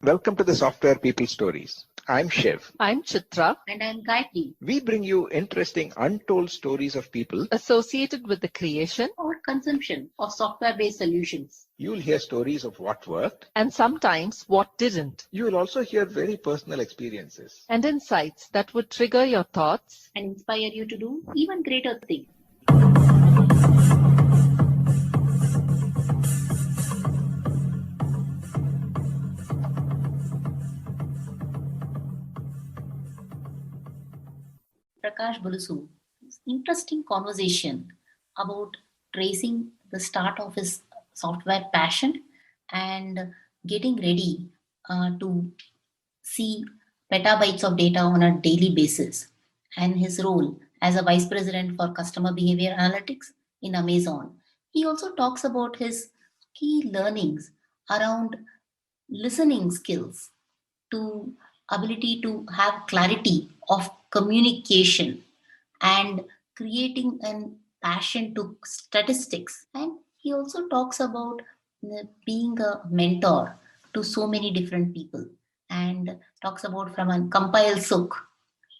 Welcome to the Software People Stories. I'm Shiv. I'm Chitra. And I'm Gayatri. We bring you interesting, untold stories of people Associated with the creation Or consumption of software-based solutions. You'll hear stories of what worked, and sometimes what didn't, you will also hear very personal experiences. and insights that would trigger your thoughts And inspire you to do even greater things. Prakash Bulusu, interesting conversation about tracing the start of his software passion and getting ready to see petabytes of data on a daily basis, and his role as a vice president for customer behavior analytics in Amazon. He also talks about his key learnings around listening skills, to ability to have clarity of communication and creating a passion to statistics. And he also talks about being a mentor to so many different people, and talks about from a compile sook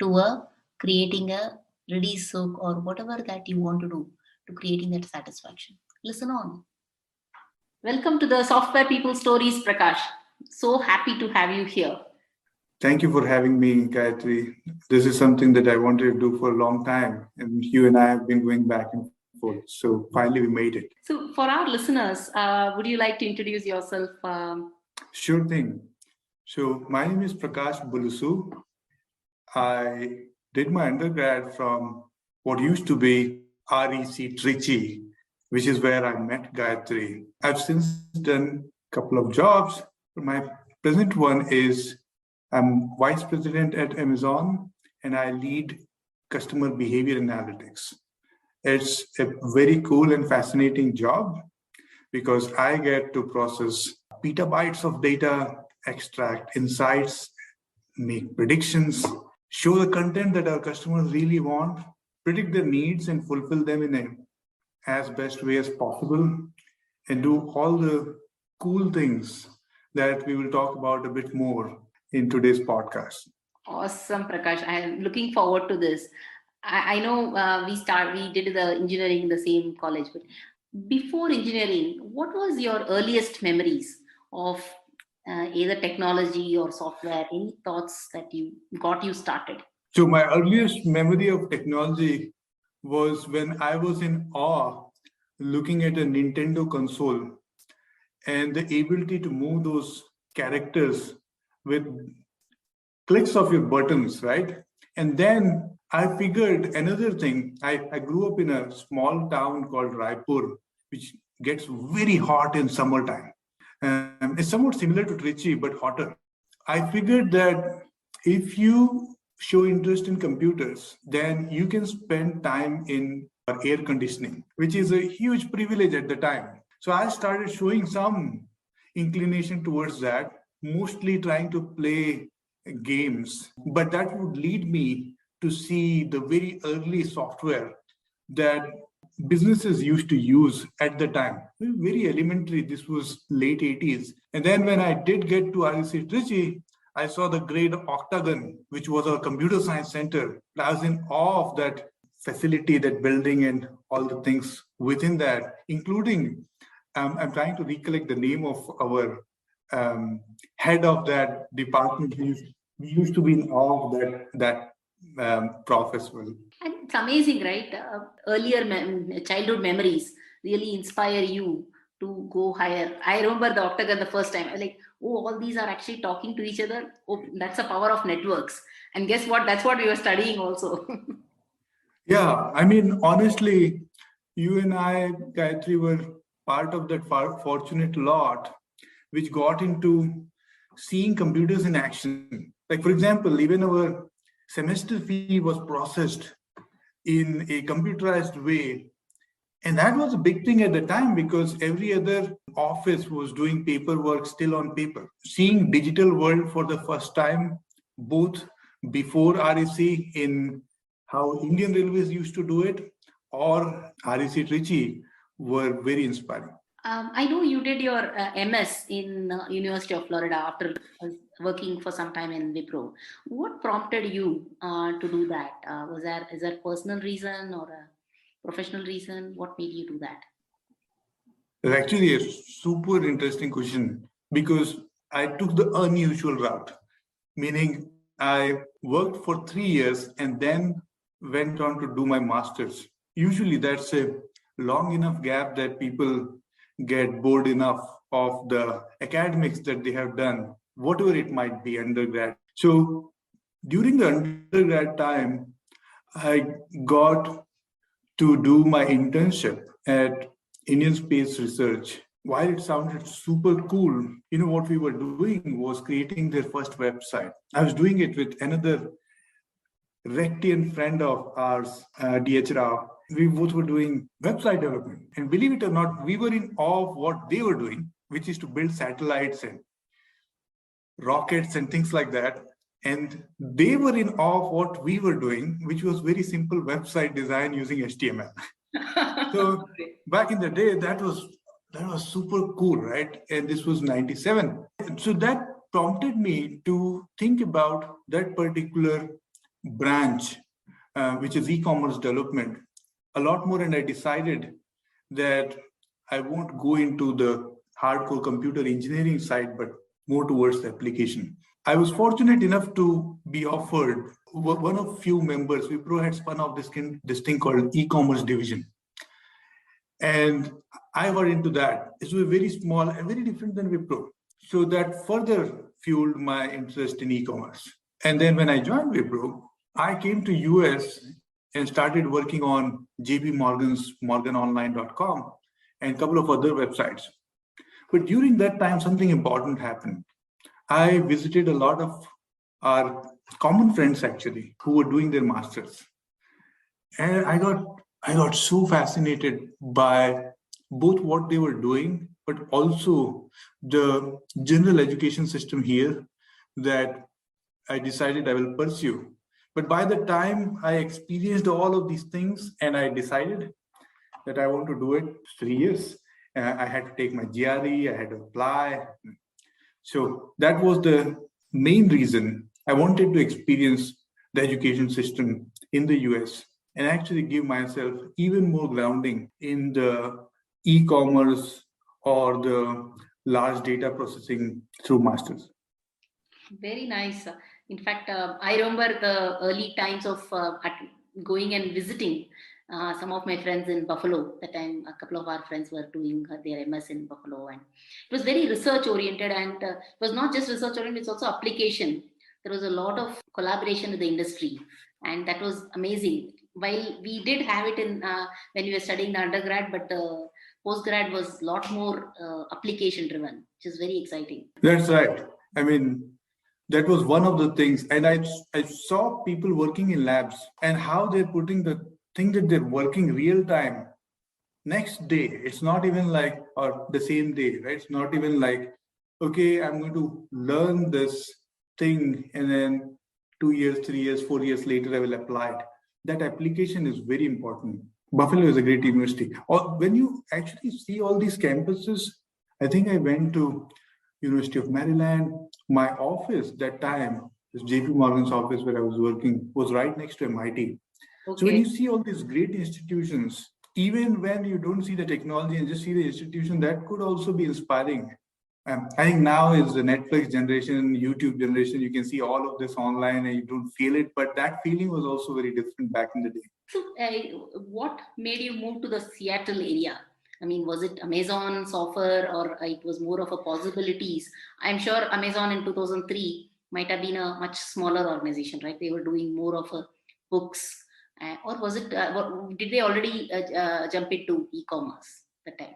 to a creating a release sook or whatever that you want to do to creating that satisfaction. Listen on. Welcome to the Software People Stories, Prakash. So happy to have you here. Thank you for having me, Gayatri. This is something that I wanted to do for a long time, and you and I have been going back and forth. So finally, we made it. So, for our listeners, would you like to introduce yourself? Sure thing. So my name is Prakash Bulusu. I did my undergrad from what used to be NIT Trichy, which is where I met Gayatri. I've since done a couple of jobs. My present one is I'm vice president at Amazon, and I lead customer behavior analytics. It's a very cool and fascinating job because I get to process petabytes of data, extract insights, make predictions, show the content that our customers really want, predict their needs and fulfill them in a as best way as possible, and do all the cool things that we will talk about a bit more in today's podcast. Awesome, Prakash. I am looking forward to this. I know we did the engineering in the same college, but before engineering, what was your earliest memories of either technology or software? Any thoughts that got you started? So my earliest memory of technology was when I was in awe looking at a Nintendo console and the ability to move those characters with clicks of your buttons, right? And then I figured another thing. I grew up in a small town called Raipur, which gets very hot in summertime. It's somewhat similar to Trichy, but hotter. I figured that if you show interest in computers, then you can spend time in air conditioning, which is a huge privilege at the time. So I started showing some inclination towards that, mostly trying to play games. But that would lead me to see the very early software that businesses used to use at the time. Very elementary. This was late 80s. And then when I did get to ISRO Trichy, I saw the great Octagon, which was our computer science center. I was in awe of that facility, that building, and all the things within that, including, I'm trying to recollect the name of our head of that department. We used to be in awe of that prof as well. And it's amazing, right? Earlier childhood memories really inspire you to go higher. I remember the Octagon the first time. I was like, oh, all these are actually talking to each other. Oh, that's the power of networks. And guess what? That's what we were studying also. Yeah, I mean, honestly, you and I, Gayatri, were part of that fortunate lot which got into seeing computers in action. Like, for example, even our semester fee was processed in a computerized way. And that was a big thing at the time because every other office was doing paperwork still on paper. Seeing digital world for the first time, both before REC in how Indian Railways used to do it or REC Trichy, were very inspiring. I know you did your MS in University of Florida after working for some time in Wipro. What prompted you to do that? Is there personal reason or a professional reason? What made you do that? It's actually a super interesting question because I took the unusual route, meaning I worked for 3 years and then went on to do my master's. Usually that's a long enough gap that people get bored enough of the academics that they have done, whatever it might be, undergrad. So during the undergrad time, I got to do my internship at Indian Space Research. While it sounded super cool, what we were doing was creating their first website. I was doing it with another Rectian friend of ours, DH Rao. We both were doing website development. And believe it or not, we were in awe of what they were doing, which is to build satellites and rockets and things like that. And they were in awe of what we were doing, which was very simple website design using HTML. So back in the day, that was super cool, right? And this was 97. So that prompted me to think about that particular branch, which is e-commerce development, a lot more. And I decided that I won't go into the hardcore computer engineering side, but more towards the application. I was fortunate enough to be offered, one of few members, Wipro had spun off this thing called e-commerce division. And I got into that. It was very small and very different than Wipro. So that further fueled my interest in e-commerce. And then when I joined Wipro, I came to US and started working on JP Morgan's morganonline.com and a couple of other websites. But during that time, something important happened. I visited a lot of our common friends actually who were doing their masters. And I got so fascinated by both what they were doing, but also the general education system here that I decided I will pursue. But by the time I experienced all of these things and I decided that I want to do it 3 years, I had to take my GRE, I had to apply. So that was the main reason I wanted to experience the education system in the US and actually give myself even more grounding in the e-commerce or the large data processing through masters. Very nice. In fact, I remember the early times of going and visiting some of my friends in Buffalo. That time, a couple of our friends were doing their MS in Buffalo, and it was very research oriented. And it was not just research oriented; it's also application. There was a lot of collaboration with the industry, and that was amazing. While we did have it in when we were studying the undergrad, but the postgrad was a lot more application driven, which is very exciting. That's right. I mean, that was one of the things. And I saw people working in labs and how they're putting the thing that they're working real time next day. It's not even like, or the same day, right? It's not even like, okay, I'm going to learn this thing and then 2 years, 3 years, 4 years later, I will apply it. That application is very important. Buffalo is a great university. Or when you actually see all these campuses, I think I went to University of Maryland. My office that time, this JP Morgan's office where I was working, was right next to MIT. Okay. So when you see all these great institutions, even when you don't see the technology and just see the institution, that could also be inspiring. I think now is the Netflix generation, YouTube generation. You can see all of this online and you don't feel it, but that feeling was also very different back in the day. So, what made you move to the Seattle area? I mean, was it Amazon's offer or it was more of a possibilities? I'm sure Amazon in 2003 might have been a much smaller organization, right? They were doing more of a books. Or was it, did they already jump into e-commerce at the time?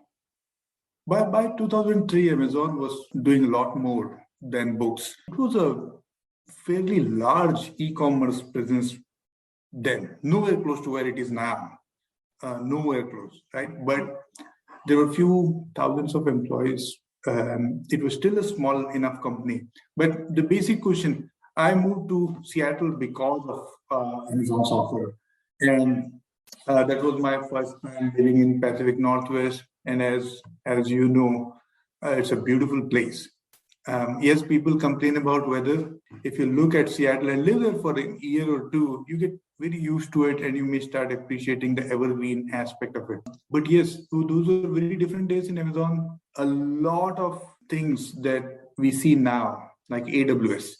By 2003, Amazon was doing a lot more than books. It was a fairly large e-commerce presence then, nowhere close to where it is now, nowhere close, right? But there were a few thousands of employees. It was still a small enough company. But the basic question, I moved to Seattle because of Amazon's offer. And that was my first time living in Pacific Northwest. And as you know, it's a beautiful place. Yes, people complain about weather. If you look at Seattle and live there for a year or two, you get very used to it and you may start appreciating the evergreen aspect of it. But yes, those are very different days in Amazon. A lot of things that we see now, like AWS,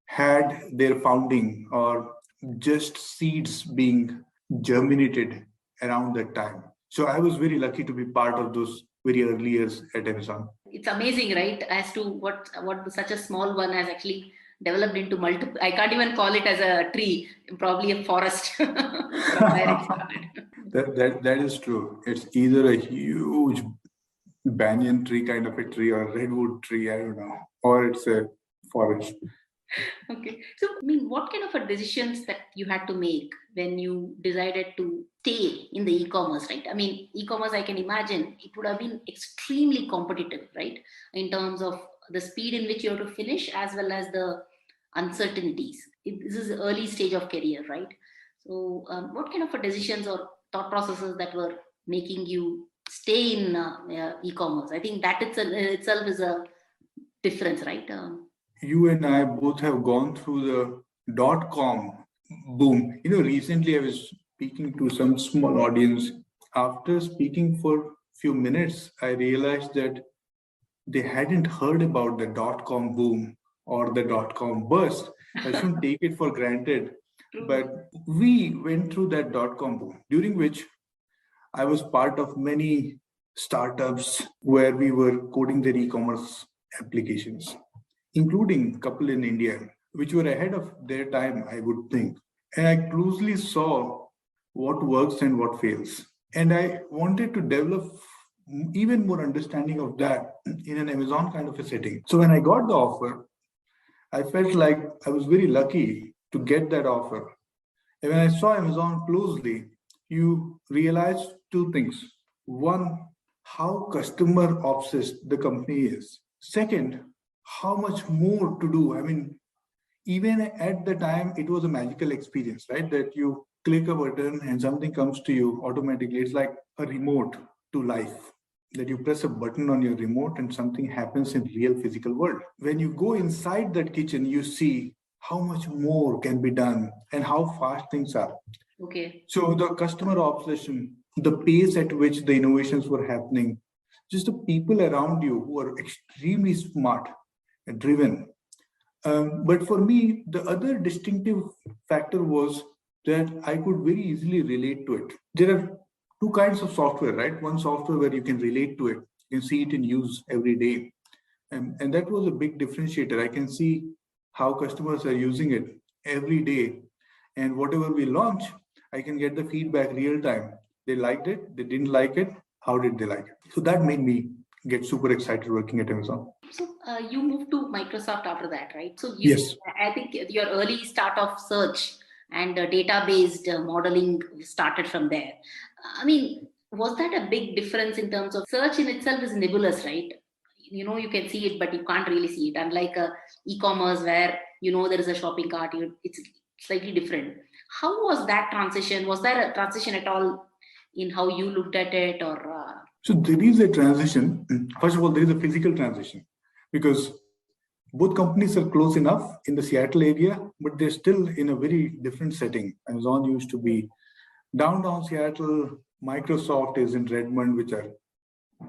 had their founding or just seeds being germinated around that time. So I was very lucky to be part of those very early years at Amazon. It's amazing, right? As to what such a small one has actually developed into multiple. I can't even call it as a tree, probably a forest. From where it started. That is true. It's either a huge banyan tree kind of a tree or a redwood tree, I don't know, or it's a forest. Okay. So, I mean, what kind of a decisions that you had to make when you decided to stay in the e-commerce, right? I mean, e-commerce, I can imagine it would have been extremely competitive, right? In terms of the speed in which you have to finish as well as the uncertainties. This is the early stage of career, right? So, what kind of a decisions or thought processes that were making you stay in e-commerce? I think that itself is a difference, right? You and I both have gone through the .com boom. Recently I was speaking to some small audience. After speaking for a few minutes, I realized that they hadn't heard about the .com boom or the .com burst. I shouldn't take it for granted. But we went through that .com boom, during which I was part of many startups where we were coding their e-commerce applications, including a couple in India, which were ahead of their time, I would think. And I closely saw what works and what fails. And I wanted to develop even more understanding of that in an Amazon kind of a setting. So when I got the offer, I felt like I was very lucky to get that offer. And when I saw Amazon closely, you realize two things. One, how customer obsessed the company is. Second, how much more to do. I mean, even at the time, it was a magical experience, right? That you click a button and something comes to you automatically. It's like a remote to life, that you press a button on your remote and something happens in real physical world. When you go inside that kitchen, you see how much more can be done and how fast things are. Okay. So the customer obsession, the pace at which the innovations were happening, just the people around you who are extremely smart and driven. But for me, the other distinctive factor was that I could very easily relate to it. There are two kinds of software, right? One software where you can relate to it, you can see it in use every day. And that was a big differentiator. I can see how customers are using it every day. And whatever we launch, I can get the feedback real time. They liked it, they didn't like it, how did they like it? So that made me get super excited working at Amazon. So you moved to Microsoft after that, right? So yes, I think your early start of search and data-based modeling started from there. I mean, was that a big difference in terms of search in itself is nebulous, right? You can see it, but you can't really see it. Unlike e-commerce where there is a shopping cart, it's slightly different. How was that transition? Was there a transition at all in how you looked at it, or? So there is a transition. First of all, there is a physical transition because both companies are close enough in the Seattle area, but they're still in a very different setting. Amazon used to be downtown Seattle. Microsoft is in Redmond, which are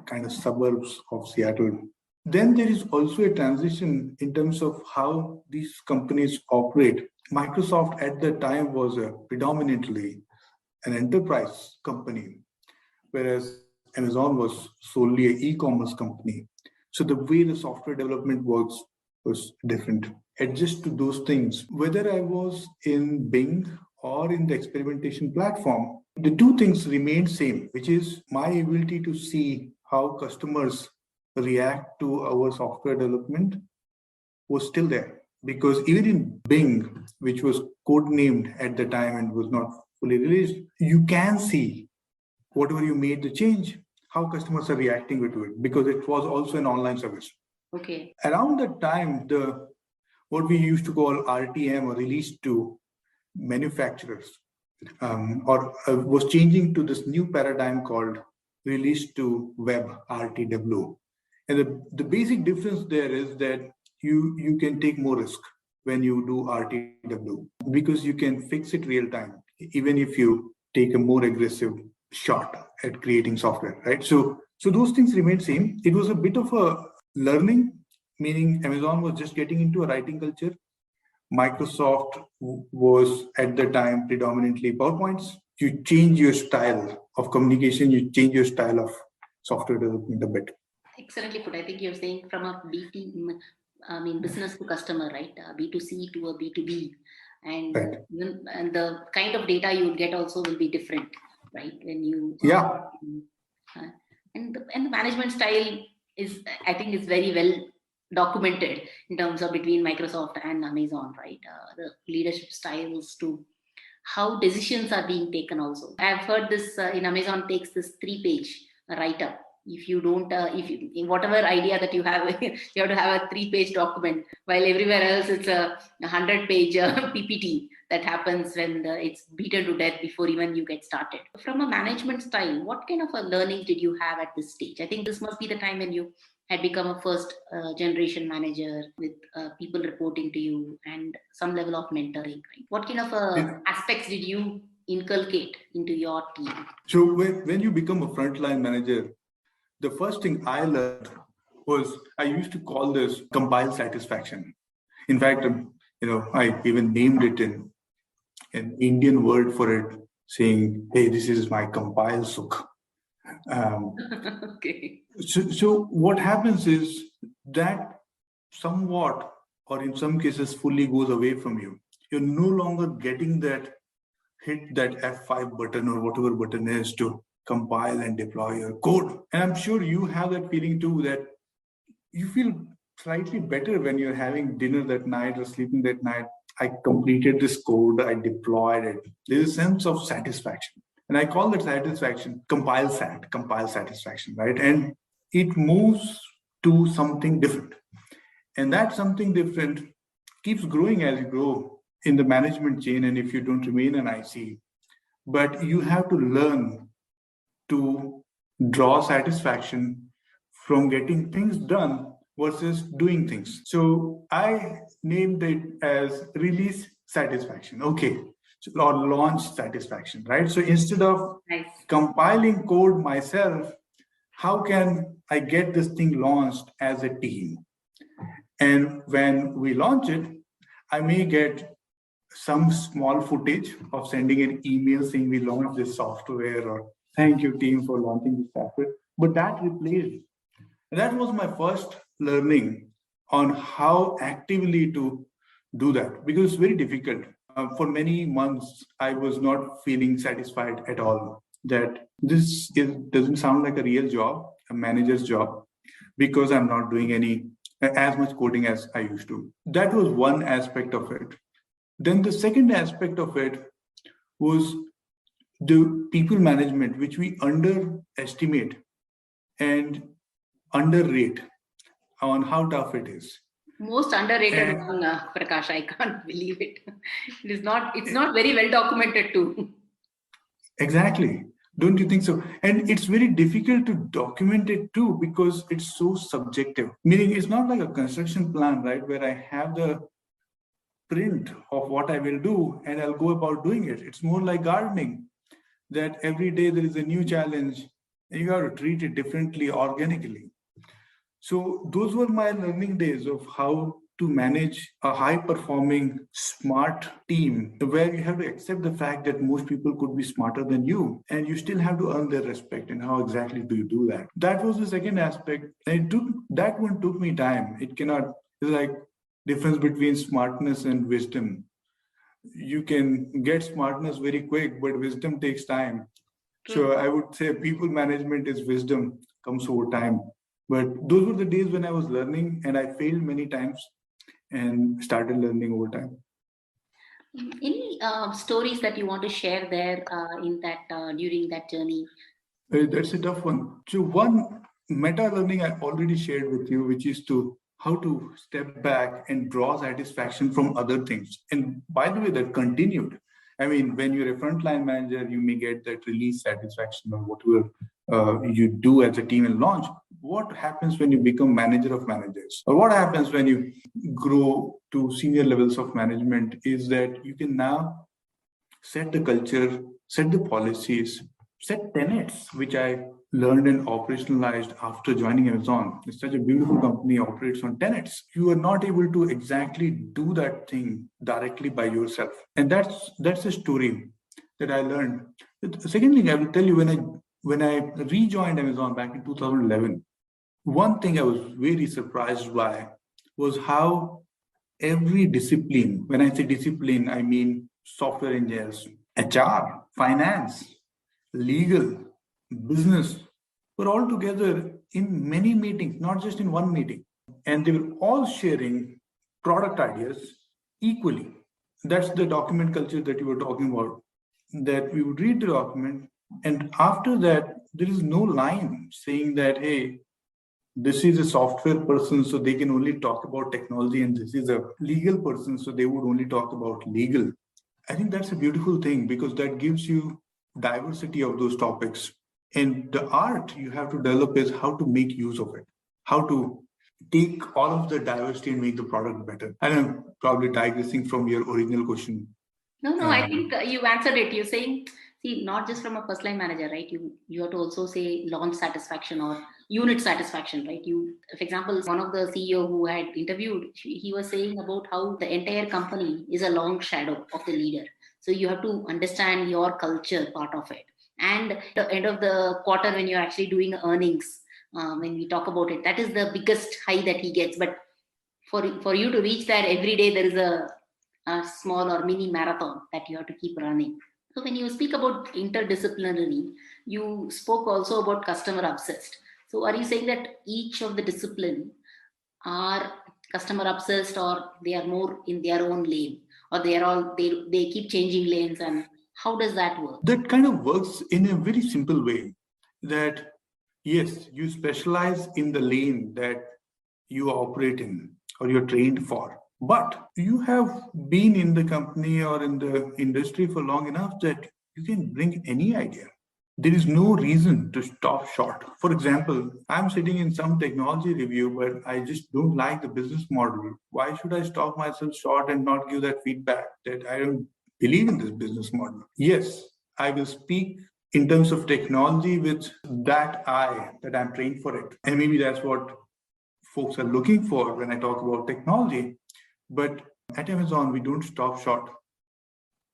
kind of suburbs of Seattle. Then there is also a transition in terms of how these companies operate. Microsoft at the time was predominantly an enterprise company, whereas Amazon was solely an e-commerce company. So the way the software development works was different. Adjust to those things. Whether I was in Bing or in the experimentation platform, the two things remained same, which is my ability to see how customers react to our software development was still there. Because even in Bing, which was codenamed at the time and was not fully released, you can see whatever you made the change, how customers are reacting to it, because it was also an online service. Okay. Around that time, what we used to call RTM or release to manufacturers, was changing to this new paradigm called released to web, RTW. And the basic difference there is that you can take more risk when you do RTW because you can fix it real time, even if you take a more aggressive shot at creating software, right? So those things remain same. It was a bit of a learning, meaning Amazon was just getting into a writing culture. Microsoft was at the time predominantly PowerPoints. You change your style of communication, you change your style of software development a bit. Excellently put. I think you're saying from a business to customer, right? B2C to a B2B. And, Right. And the kind of data you will get also will be different, right? When you and the management style is, I think, is very well documented in terms of between Microsoft and Amazon, right? The leadership styles to how decisions are being taken also. I've heard this in Amazon takes this 3-page write-up. If you don't, whatever idea that you have, you have to have a 3-page document, while everywhere else it's a 100-page PPT that happens when it's beaten to death before even you get started. From a management style, what kind of a learning did you have at this stage? I think this must be the time when you had become a first generation manager with people reporting to you and some level of mentoring, right? What kind of aspects did you inculcate into your team? So when you become a frontline manager, the first thing I learned was I used to call this compile satisfaction. In fact, I even named it in an Indian word for it, saying, "Hey, this is my compile sook." Okay. So what happens is that somewhat, or in some cases, fully goes away from you. You're no longer getting that hit that F5 button or whatever button is to compile and deploy your code. And I'm sure you have that feeling too, that you feel slightly better when you're having dinner that night or sleeping that night. I completed this code, I deployed it. There's a sense of satisfaction. And I call that satisfaction compile satisfaction, right? And it moves to something different. And that something different keeps growing as you grow in the management chain and if you don't remain an IC. But you have to learn to draw satisfaction from getting things done versus doing things. So I named it as release satisfaction. Okay. Or launch satisfaction, right? So instead of compiling code myself, how can I get this thing launched as a team? And when we launch it, I may get some small footage of sending an email saying we launched this software or thank you team for launching this software, but that replaced. That was my first learning on how actively to do that, because it's very difficult. For many months, I was not feeling satisfied at all that this doesn't sound like a real job, a manager's job, because I'm not doing as much coding as I used to. That was one aspect of it. Then the second aspect of it was the people management, which we underestimate and underrate on how tough it is. Most underrated one, Prakash. I can't believe it. It's not very well documented too. Exactly. Don't you think so? And it's very difficult to document it too because it's so subjective. Meaning it's not like a construction plan, right? Where I have the print of what I will do and I'll go about doing it. It's more like gardening, that every day there is a new challenge and you have to treat it differently, organically. So those were my learning days of how to manage a high-performing, smart team, where you have to accept the fact that most people could be smarter than you, and you still have to earn their respect. And how exactly do you do that? That was the second aspect. And that one took me time. It's like difference between smartness and wisdom. You can get smartness very quick, but wisdom takes time. So I would say people management is wisdom, comes over time. But those were the days when I was learning and I failed many times and started learning over time. Any stories that you want to share there in that during that journey? That's a tough one. So one meta learning I already shared with you, which is how to step back and draw satisfaction from other things. And by the way, that continued. I mean, when you're a frontline manager, you may get that release satisfaction or whatever you do as a team and launch. What happens when you become manager of managers? Or what happens when you grow to senior levels of management is that you can now set the culture, set the policies, set tenets, which I learned and operationalized after joining Amazon. It's such a beautiful company, operates on tenets. You are not able to exactly do that thing directly by yourself. And that's a story that I learned. The second thing I will tell you, when I rejoined Amazon back in 2011, one thing I was very surprised by was how every discipline, when I say discipline, I mean software engineers, HR, finance, legal, business, were all together in many meetings, not just in one meeting. And they were all sharing product ideas equally. That's the document culture that you were talking about, that we would read the document, and after that, there is no line saying that, hey, this is a software person, so they can only talk about technology, and this is a legal person, so they would only talk about legal. I think that's a beautiful thing because that gives you diversity of those topics. And the art you have to develop is how to make use of it, how to take all of the diversity and make the product better. I am probably digressing from your original question. No, I think you answered it. You're saying, see, not just from a first line manager, right? You have to also say launch satisfaction or unit satisfaction, right? For example, one of the CEO who had interviewed, he was saying about how the entire company is a long shadow of the leader. So you have to understand your culture part of it. And at the end of the quarter, when you're actually doing earnings, when we talk about it, that is the biggest high that he gets. But for you to reach there every day, there is a small or mini marathon that you have to keep running. So when you speak about interdisciplinary, you spoke also about customer obsessed. So are you saying that each of the discipline are customer obsessed, or they are more in their own lane, or they keep changing lanes, and how does that work? That kind of works in a very simple way, that yes, you specialize in the lane that you operate in or you're trained for. But you have been in the company or in the industry for long enough that you can bring any idea. There is no reason to stop short. For example, I'm sitting in some technology review, but I just don't like the business model. Why should I stop myself short and not give that feedback that I don't believe in this business model? Yes, I will speak in terms of technology with that eye that I'm trained for it. And maybe that's what folks are looking for when I talk about technology. But at Amazon, we don't stop short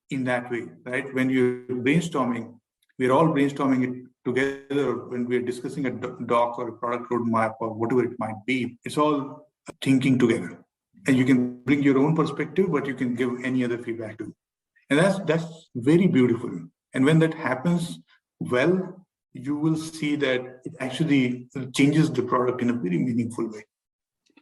in that way, right? When you're brainstorming, we're all brainstorming it together. When we're discussing a doc or a product roadmap or whatever it might be, it's all thinking together. And you can bring your own perspective, but you can give any other feedback too. And that's very beautiful. And when that happens well, you will see that it actually changes the product in a very meaningful way.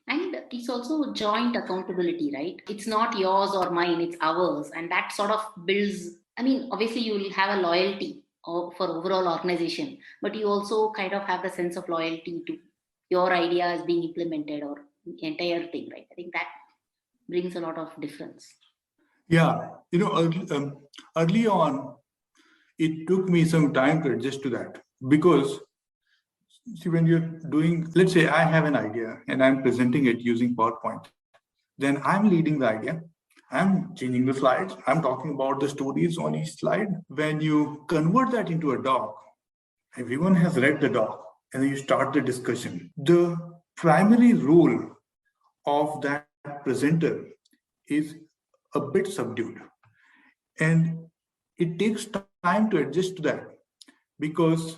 And it's also joint accountability, right? It's not yours or mine, it's ours. And that sort of builds, I mean, obviously you will have a loyalty for overall organization, but you also kind of have the sense of loyalty to your ideas being implemented or the entire thing, right? I think that brings a lot of difference. Yeah, early on, it took me some time to adjust to that because, see, when you're doing, let's say I have an idea and I'm presenting it using PowerPoint, then I'm leading the idea. I'm changing the slides. I'm talking about the stories on each slide. When you convert that into a doc, everyone has read the doc, and then you start the discussion. The primary role of that presenter is a bit subdued. And it takes time to adjust to that because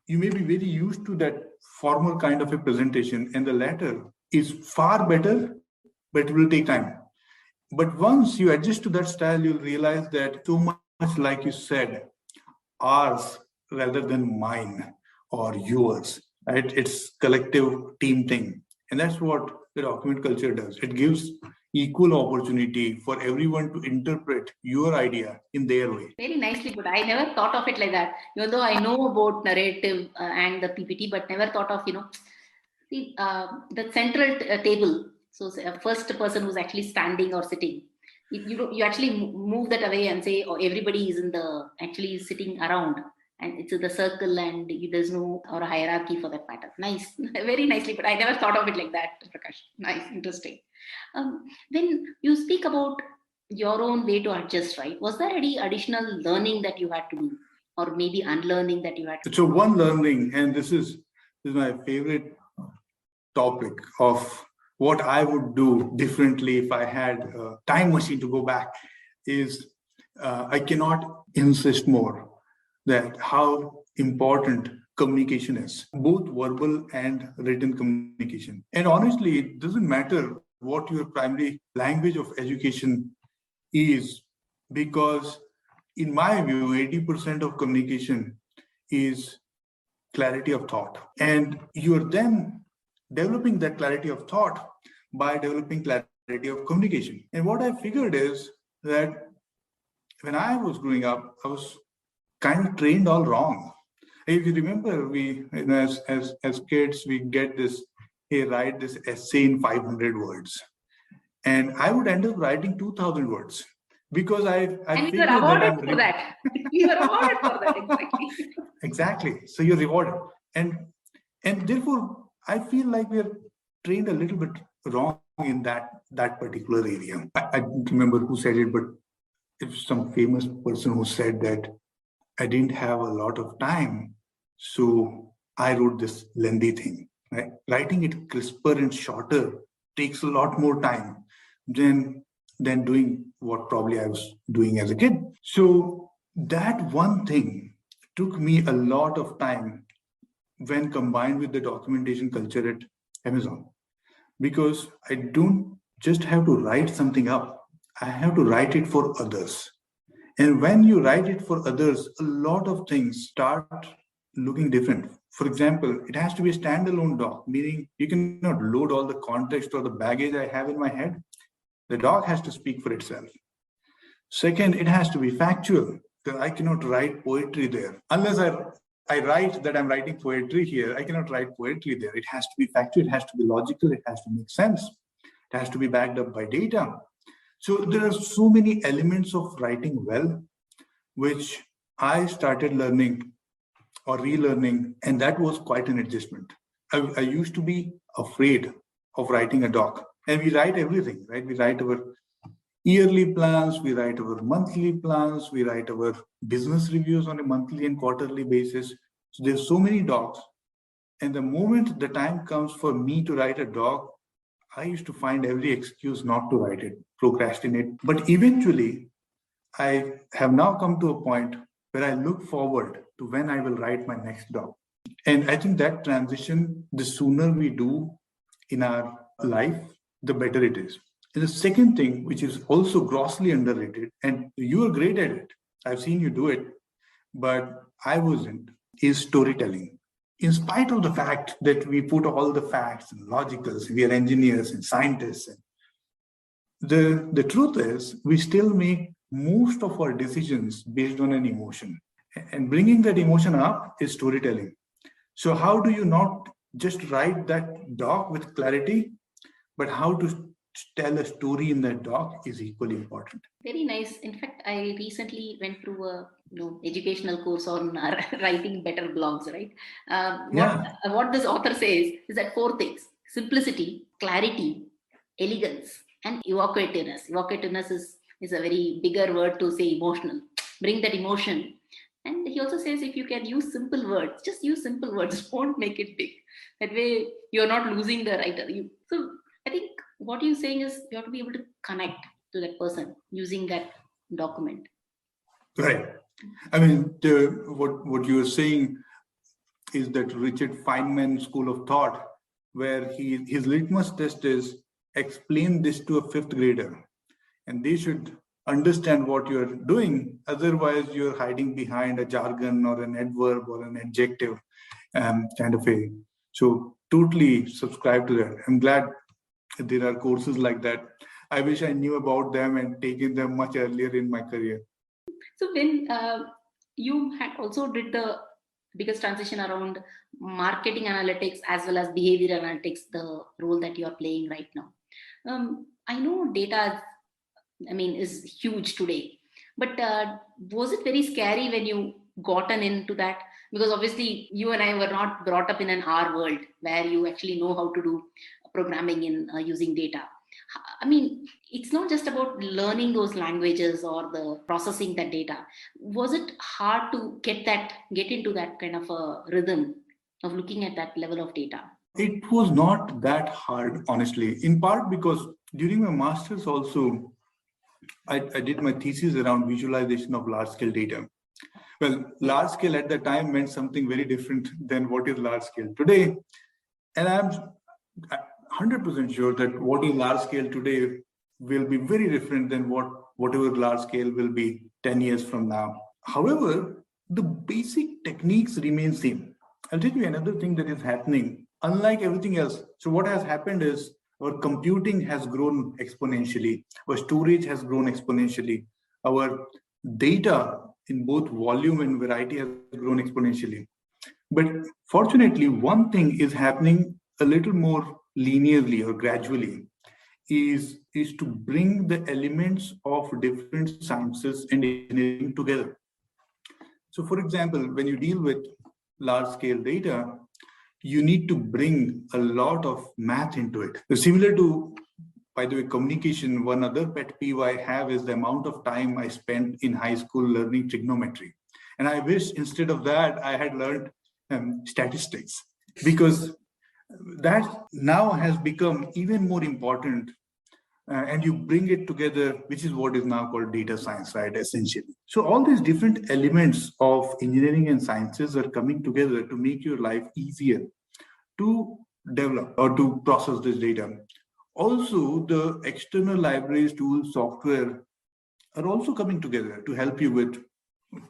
you may be very used to that formal kind of a presentation, and the latter is far better, but it will take time. But once you adjust to that style, you'll realize that so much, like you said, ours rather than mine or yours, right? It's collective team thing. And that's what the document culture does. It gives equal opportunity for everyone to interpret your idea in their way. Very nicely put. I never thought of it like that. Even though I know about narrative and the PPT, but never thought of, the central table. So first person who's actually standing or sitting. You actually move that away and say, oh, everybody is actually sitting around. and it's the circle, and there's no or a hierarchy for that matter. Nice, very nicely, but I never thought of it like that, Prakash. Nice, interesting. When you speak about your own way to adjust, right? Was there any additional learning that you had to do, or maybe unlearning that you had to do? So one learning, and this is my favorite topic of what I would do differently if I had a time machine to go back, is I cannot insist more that how important communication is, both verbal and written communication. And honestly, it doesn't matter what your primary language of education is, because in my view, 80% of communication is clarity of thought. And you're then developing that clarity of thought by developing clarity of communication. And what I figured is that when I was growing up, I was kind of trained all wrong. If you remember, we, as kids, we get this, hey, write this essay in 500 words. And I would end up writing 2,000 words because I and you were awarded for that. You were awarded for that, exactly. Exactly. So you're rewarded. And therefore, I feel like we're trained a little bit wrong in that particular area. I don't remember who said it, but it's some famous person who said that I didn't have a lot of time, so I wrote this lengthy thing. Right? Writing it crisper and shorter takes a lot more time than doing what probably I was doing as a kid. So that one thing took me a lot of time when combined with the documentation culture at Amazon, because I don't just have to write something up, I have to write it for others. And when you write it for others, a lot of things start looking different. For example, it has to be a standalone doc, meaning you cannot load all the context or the baggage I have in my head. The doc has to speak for itself. Second, it has to be factual, because I cannot write poetry there. Unless I write that I'm writing poetry here, I cannot write poetry there. It has to be factual, it has to be logical, it has to make sense. It has to be backed up by data. So there are so many elements of writing well, which I started learning or relearning, and that was quite an adjustment. I used to be afraid of writing a doc, and we write everything, right? We write our yearly plans, we write our monthly plans, we write our business reviews on a monthly and quarterly basis. So there's so many docs, and the moment the time comes for me to write a doc, I used to find every excuse not to write it, procrastinate. But eventually, I have now come to a point where I look forward to when I will write my next doc. And I think that transition, the sooner we do in our life, the better it is. And the second thing, which is also grossly underrated, and you are great at it, I've seen you do it, but I wasn't, is storytelling. In spite of the fact that we put all the facts and logicals, we are engineers and scientists, and the truth is we still make most of our decisions based on an emotion. And bringing that emotion up is storytelling. So how do you not just write that doc with clarity, but how to tell a story in that doc is equally important. Very nice. In fact, I recently went through a educational course on writing better blogs, right? What this author says is that 4 things: simplicity, clarity, elegance, and evocativeness. Evocativeness is a very bigger word to say emotional. Bring that emotion. And he also says if you can use simple words, just use simple words. Don't make it big. That way you're not losing the writer. So I think what you're saying is you have to be able to connect to that person using that document. Right. I mean, what you're saying is that Richard Feynman school of thought, where his litmus test is explain this to a 5th grader, and they should understand what you're doing. Otherwise, you're hiding behind a jargon or an adverb or an adjective kind of a. So totally subscribe to that. I'm glad there are courses like that. I wish I knew about them and taken them much earlier in my career. So when you had also did the biggest transition around marketing analytics as well as behavior analytics, the role that you are playing right now. I know data, is huge today, but was it very scary when you gotten into that? Because obviously you and I were not brought up in an R world where you actually know how to do programming in using data. I mean, it's not just about learning those languages or the processing that data. Was it hard to get into that kind of a rhythm of looking at that level of data? It was not that hard, honestly, in part because during my master's also, I did my thesis around visualization of large-scale data. Well, large scale at the time meant something very different than what is large scale today. And I'm 100% sure that what is large scale today will be very different than whatever large scale will be 10 years from now. However, the basic techniques remain same. I'll tell you another thing that is happening, unlike everything else. So what has happened is our computing has grown exponentially, our storage has grown exponentially, our data in both volume and variety has grown exponentially. But fortunately, one thing is happening a little more linearly or gradually, is to bring the elements of different sciences and engineering together. So for example, when you deal with large scale data, you need to bring a lot of math into it. So similar to, by the way, communication, one other pet peeve I have is the amount of time I spent in high school learning trigonometry. And I wish instead of that, I had learned statistics, because that now has become even more important. And you bring it together, which is what is now called data science, right, essentially. So all these different elements of engineering and sciences are coming together to make your life easier to develop or to process this data. Also, the external libraries, tools, software are also coming together to help you with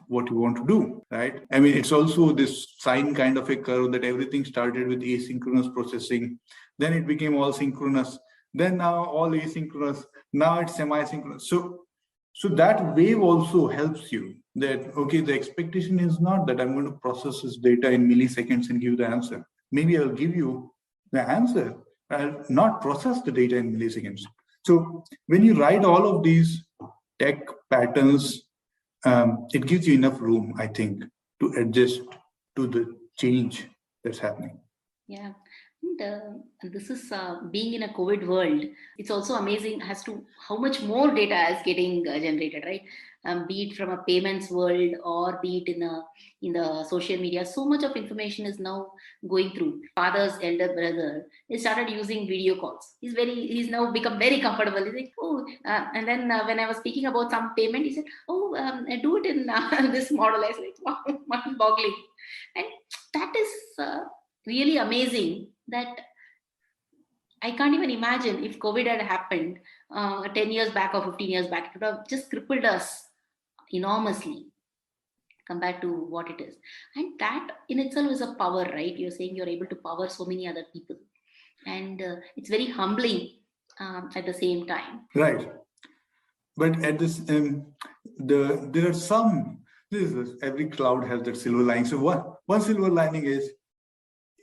what you want to do, right? I mean, it's also this sine kind of a curve that everything started with asynchronous processing, then it became all synchronous, then now all asynchronous, now it's semi-synchronous. So that wave also helps you that, okay, the expectation is not that I'm going to process this data in milliseconds and give the answer. Maybe I'll give you the answer, I'll not process the data in milliseconds. So when you write all of these tech patterns, it gives you enough room, I think, to adjust to the change that's happening. Yeah. And this is being in a COVID world. It's also amazing as to how much more data is getting generated, right? Be it from a payments world or be it in the social media. So much of information is now going through. Father's elder brother, he started using video calls. He's now become very comfortable. He's like, oh, and then when I was speaking about some payment, he said, oh, do it in this model. I was like, wow, mind-boggling. And that is really amazing. That I can't even imagine if COVID had happened 10 years back or 15 years back, it would have just crippled us enormously compared to what it is. And that in itself is a power, right? You're saying you're able to power so many other people. And it's very humbling at the same time. Right. But at this, there are some, every cloud has that silver lining. So one silver lining is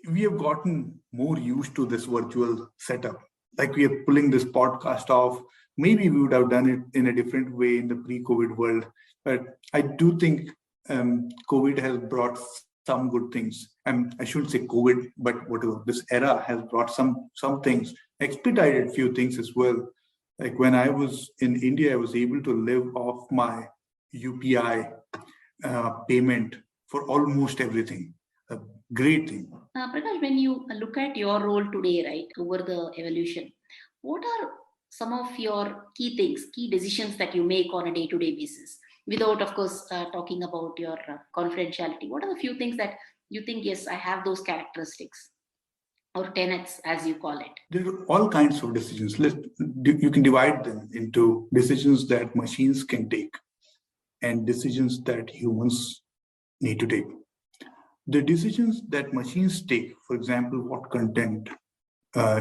we have gotten more used to this virtual setup. Like we are pulling this podcast off. Maybe we would have done it in a different way in the pre-COVID world. But I do think COVID has brought some good things. I shouldn't say COVID, but whatever. This era has brought some things, expedited few things as well. Like when I was in India, I was able to live off my UPI payment for almost everything. A great thing. Prakash, when you look at your role today, right, over the evolution, what are some of your key things, key decisions that you make on a day-to-day basis? Without, of course, talking about your confidentiality, what are the few things that you think, yes, I have those characteristics, or tenets, as you call it? There are all kinds of decisions. You can divide them into decisions that machines can take and decisions that humans need to take. The decisions that machines take, for example, what content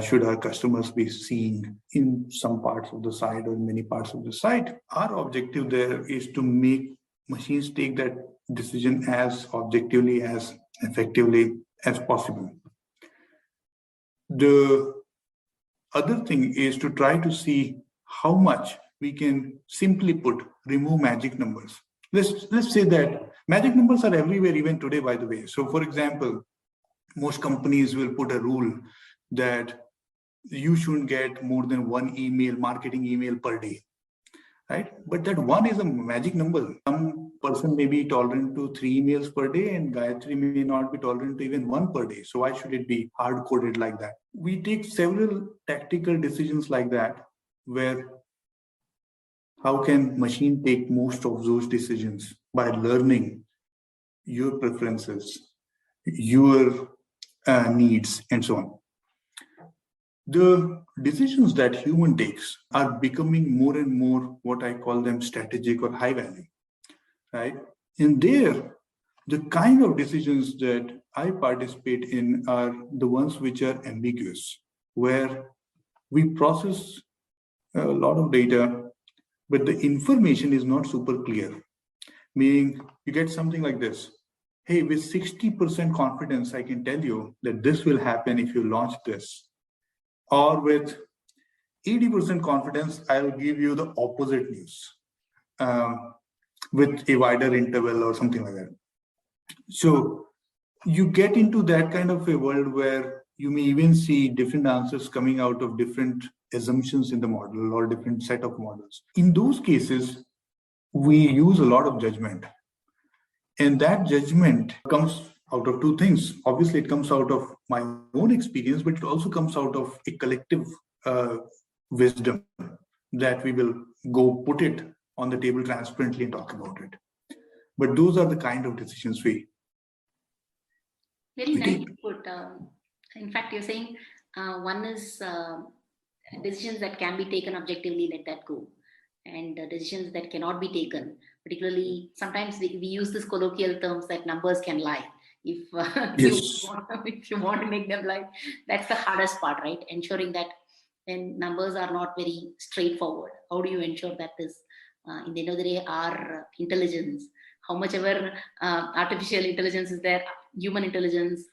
should our customers be seeing in some parts of the site or in many parts of the site, our objective there is to make machines take that decision as objectively, as effectively as possible. The other thing is to try to see how much we can simply put, remove magic numbers. let's say that magic numbers are everywhere even today, by the way. So for example, most companies will put a rule that you shouldn't get more than one marketing email per day, right? But that one is a magic number. Some person may be tolerant to 3 emails per day, and Gayatri may not be tolerant to even one per day. So why should it be hard coded like that? We take several tactical decisions like that, where how can machine take most of those decisions by learning your preferences, your needs, and so on. The decisions that human takes are becoming more and more what I call them strategic or high value, right? In there, the kind of decisions that I participate in are the ones which are ambiguous, where we process a lot of data, but the information is not super clear. Meaning you get something like this. Hey, with 60% confidence, I can tell you that this will happen if you launch this. Or with 80% confidence, I'll give you the opposite news with a wider interval or something like that. So you get into that kind of a world where you may even see different answers coming out of different assumptions in the model or different set of models. In those cases, we use a lot of judgment. And that judgment comes out of two things. Obviously, it comes out of my own experience, but it also comes out of a collective wisdom that we will go put it on the table transparently and talk about it. But those are the kind of decisions we Very nicely put. In fact, you're saying one is decisions that can be taken objectively, let that go. And decisions that cannot be taken, particularly sometimes we use this colloquial terms that numbers can lie. If if you want to make them lie, that's the hardest part, right? Ensuring that when numbers are not very straightforward, how do you ensure that this, in the end of the day, our intelligence, how much ever artificial intelligence is there, human intelligence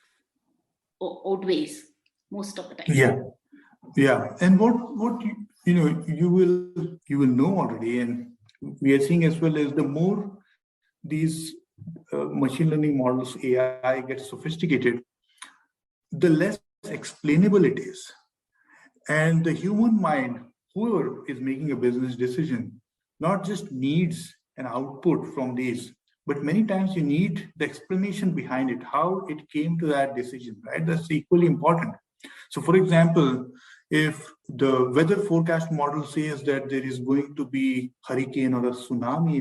outweighs most of the time. Yeah. And what you will know already, and we are seeing as well, as the more these machine learning models, AI, gets sophisticated, the less explainable it is. And the human mind, whoever is making a business decision, not just needs an output from these, but many times you need the explanation behind it, how it came to that decision, right? That's equally important. So for example, if the weather forecast model says that there is going to be hurricane or a tsunami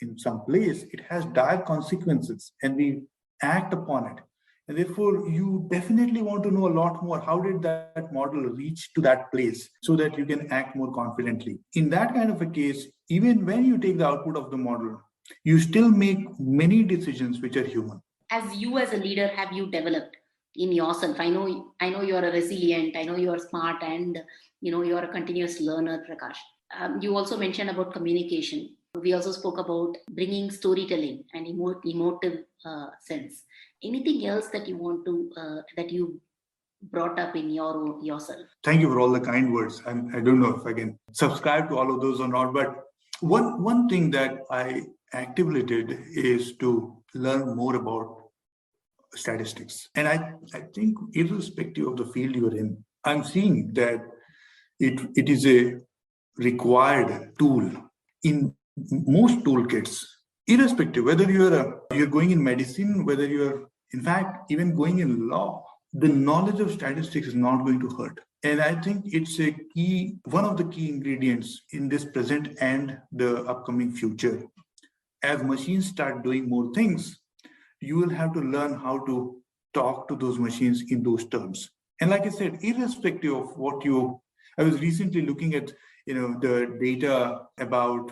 in some place, it has dire consequences and we act upon it. And therefore, you definitely want to know a lot more. How did that model reach to that place so that you can act more confidently? In that kind of a case, even when you take the output of the model, you still make many decisions which are human. As you as a leader, have you developed in yourself? I know you're a resilient, I know you're smart, and you're a continuous learner, Prakash. You also mentioned about communication. We also spoke about bringing storytelling and emotive sense. Anything else that you want to that you brought up in yourself? Thank you for all the kind words. I don't know if I can subscribe to all of those or not, but one thing that I actively did is to learn more about statistics. And I think irrespective of the field you're in, I'm seeing that it is a required tool in most toolkits, irrespective whether you're going in medicine, whether you're in fact even going in law. The knowledge of statistics is not going to hurt. And I think it's one of the key ingredients in this present and the upcoming future. As machines start doing more things, you will have to learn how to talk to those machines in those terms. And like I said, irrespective of I was recently looking at the data about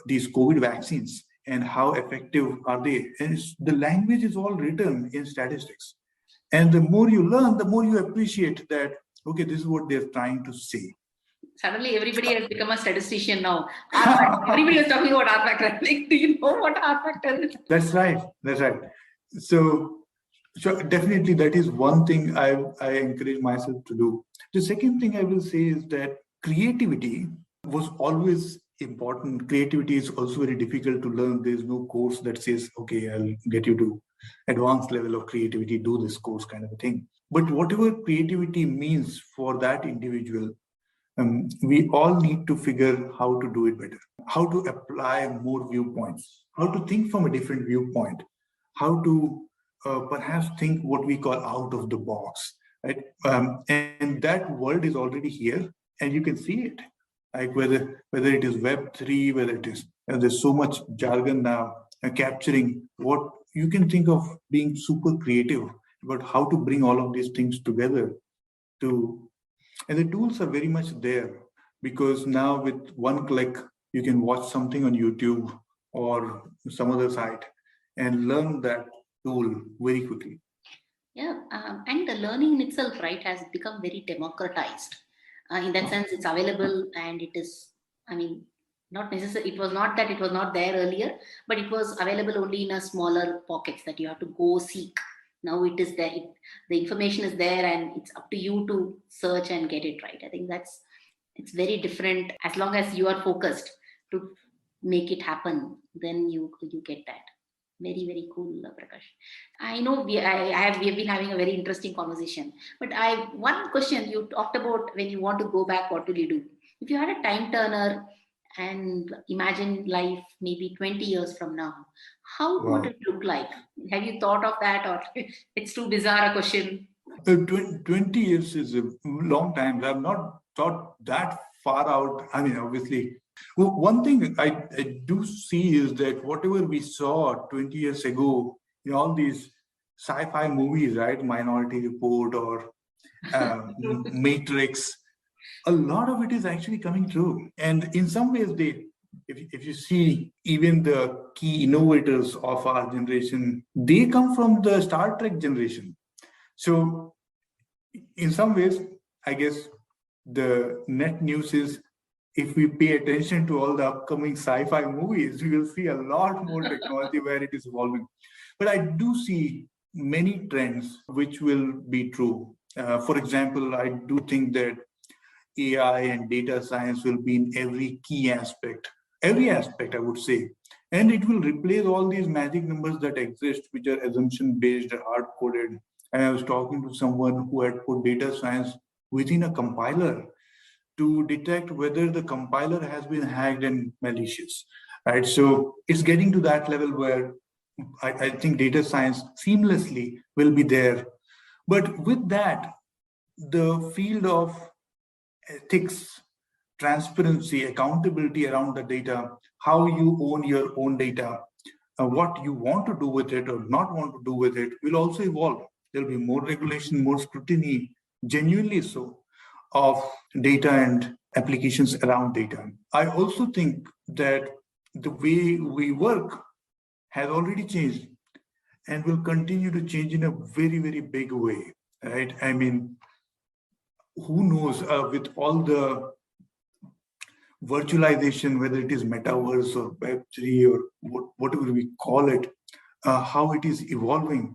these COVID vaccines and how effective are they. And the language is all written in statistics. And the more you learn, the more you appreciate that, okay, this is what they're trying to say. Suddenly, everybody has become a statistician now. Everybody is talking about R factor. Like, do you know what R factor is? That's right. So definitely that is one thing I encourage myself to do. The second thing I will say is that creativity was always important. Creativity is also very difficult to learn. There is no course that says, okay, I'll get you to advanced level of creativity, do this course kind of a thing. But whatever creativity means for that individual, we all need to figure how to do it better, how to apply more viewpoints, how to think from a different viewpoint, how to perhaps think what we call out of the box, right? And that world is already here, and you can see it, like whether it is Web3, whether it is, and there's so much jargon now capturing what you can think of being super creative about how to bring all of these things together to. And the tools are very much there, because now with one click, you can watch something on YouTube or some other site and learn that tool very quickly. Yeah, and the learning in itself, right, has become very democratized. In that sense, it's available, and it is, I mean, not necessary. It was not that it was not there earlier, but it was available only in a smaller pockets that you have to go seek. Now it is there. The information is there, and it's up to you to search and get it right. I think it's very different. As long as you are focused to make it happen, then you get that. Very, very cool, Prakash. I know we have been having a very interesting conversation, but one question you talked about, when you want to go back, what will you do? If you had a time turner and imagine life maybe 20 years from now, how would it look like? Have you thought of that, or it's too bizarre a question? 20 years is a long time. I've not thought that far out. I mean, obviously, one thing I do see is that whatever we saw 20 years ago in all these sci-fi movies, right, Minority Report or Matrix, a lot of it is actually coming true. And in some ways, if you see even the key innovators of our generation, they come from the Star Trek generation. So in some ways, I guess the net news is, if we pay attention to all the upcoming sci-fi movies, we will see a lot more technology where it is evolving. But I do see many trends which will be true. For example, I do think that AI and data science will be in every key aspect, every aspect, I would say. And it will replace all these magic numbers that exist, which are assumption-based, hard-coded. And I was talking to someone who had put data science within a compiler to detect whether the compiler has been hacked and malicious, right? So it's getting to that level where I think data science seamlessly will be there. But with that, the field of ethics, transparency, accountability around the data, how you own your own data, what you want to do with it or not want to do with it will also evolve. There'll be more regulation, more scrutiny, genuinely so, of data and applications around data. I also think that the way we work has already changed and will continue to change in a very, very big way, right? I mean, who knows, with all the virtualization, whether it is metaverse or Web3 or whatever we call it, how it is evolving,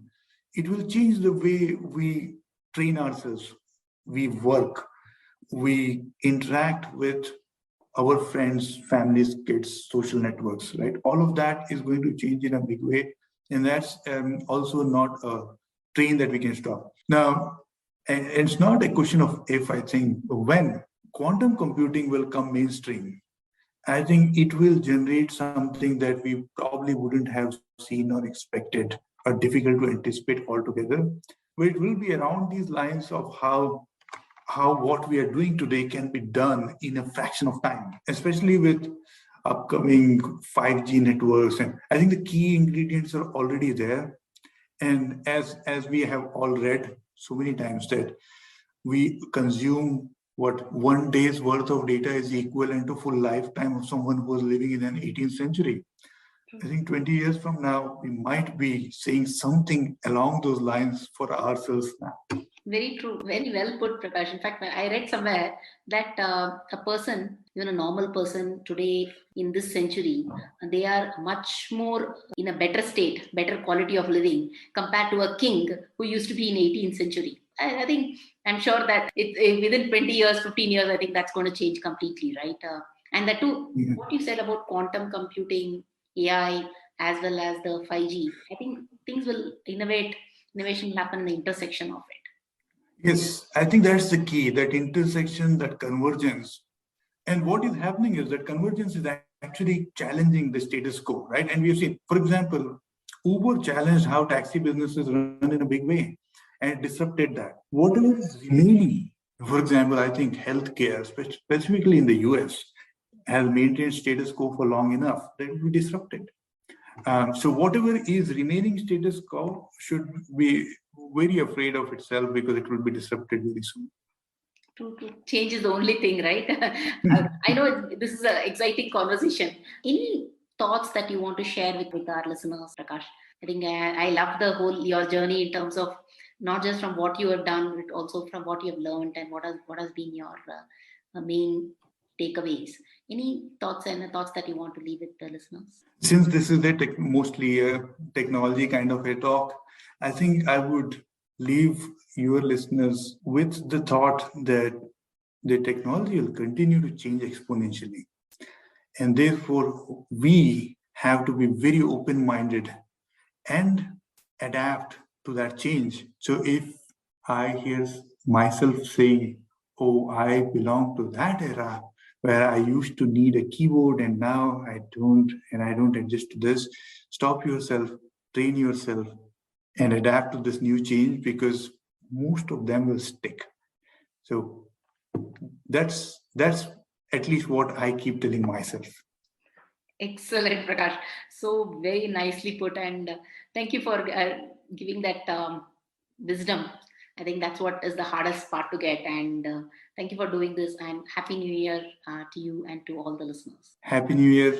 it will change the way we train ourselves, we work, we interact with our friends, families, kids, social networks, right? All of that is going to change in a big way. And that's also not a train that we can stop. Now, and it's not a question of if, I think when quantum computing will come mainstream, I think it will generate something that we probably wouldn't have seen or expected or difficult to anticipate altogether. But it will be around these lines of how what we are doing today can be done in a fraction of time, especially with upcoming 5G networks. And I think the key ingredients are already there. And as we have all read so many times, that we consume what 1 day's worth of data is equivalent to full lifetime of someone who was living in an 18th century. I think 20 years from now, we might be saying something along those lines for ourselves now. Very true. Very well put, Prakash. In fact, I read somewhere that a person, even a normal person today in this century, they are much more in a better state, better quality of living compared to a king who used to be in 18th century. I think, I'm sure that within 20 years, 15 years, I think that's going to change completely, right? And that too, Yeah. what you said about quantum computing, AI, as well as the 5G, I think things will innovation will happen in the intersection of it. Yes, I think that's the key, that intersection, that convergence. And what is happening is that convergence is actually challenging the status quo, right? And we have seen, for example, Uber challenged how taxi businesses run in a big way and it disrupted that. Whatever is remaining, for example, I think healthcare, specifically in the US, has maintained status quo for long enough that it will be disrupted. So whatever is remaining status quo should be very afraid of itself because it will be disrupted very soon. True. Change is the only thing, right? I know this is an exciting conversation. Any thoughts that you want to share with our listeners, Prakash? I think I love the whole your journey in terms of not just from what you have done, but also from what you have learned and what has been your main takeaways. Any thoughts that you want to leave with the listeners? Since this is mostly a technology kind of a talk, I think I would leave your listeners with the thought that the technology will continue to change exponentially. And therefore, we have to be very open-minded and adapt to that change. So if I hear myself saying, oh, I belong to that era where I used to need a keyboard and now I don't adjust to this, stop yourself, train yourself, and adapt to this new change because most of them will stick. So that's at least what I keep telling myself. Excellent, Prakash. So very nicely put, and thank you for giving that wisdom. I think that's what is the hardest part to get, and thank you for doing this, and Happy New Year to you and to all the listeners. Happy New Year,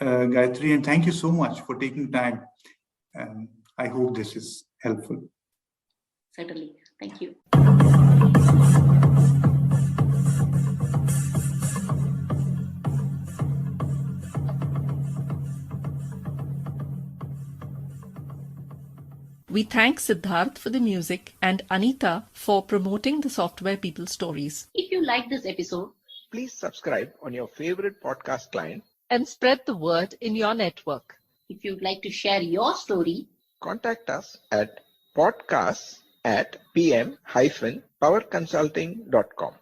Gayatri, and thank you so much for taking time. I hope this is helpful. Certainly. Thank you. We thank Siddharth for the music and Anita for promoting the Software People Stories. If you like this episode, Please subscribe on your favorite podcast client. And spread the word in your network. if you'd like to share your story, Contact us at podcasts@pm-powerconsulting.com.